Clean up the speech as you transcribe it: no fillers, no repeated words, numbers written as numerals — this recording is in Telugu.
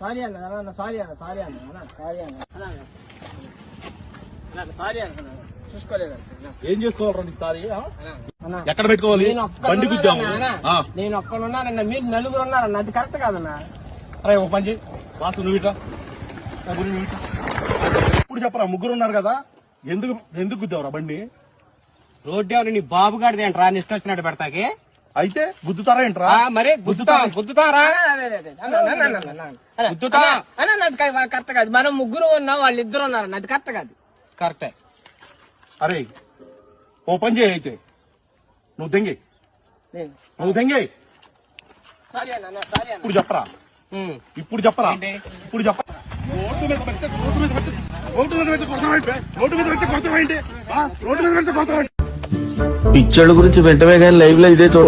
సారీ అన్న సారీ అన్న సారీ అన్న సారీ అన్న సారీ అన్న చూసుకోలేదు. ఏం చేసుకోవాలరా నీ సారీ? ఎక్కడ పెట్టుకోవాలి? బండి గుద్దాము. నేను ఒక్కడున్నానన్న, మీరు నలుగురు ఉన్నారన్న, అది కరెక్ట్ కాదన్నా. అరే ఒక పని వాసు నువ్వు ఇట్లా ఇప్పుడు చెప్పరా, ముగ్గురు ఉన్నారు కదా, ఎందుకు గుద్దావురా బండి? రోడ్డు నీ బాబు గారిది ఏంట్రా ఇష్టం వచ్చినట్టు పెడతాకి? అయితే గుద్దుతారా ఏంట్రా? మరి గుద్దుతారా? కరెక్ట్ కాదు. మనం ముగ్గురు ఉన్నాం, వాళ్ళు ఇద్దరు ఉన్నారన్న, అది కరెక్ట్ కాదు. కరెక్టే. అరే ఓ పని చేయి, అయితే నువ్వు దెంగే ఇప్పుడు చెప్పరా, ఇప్పుడు చెప్పరా, ఇప్పుడు చెప్పరా. రోడ్డు మీద పెడితే కొడతావేంటి? పిచ్చోళ్ళ గురించి వెంటనే కానీ లైవ్ లో ఇదే చూడ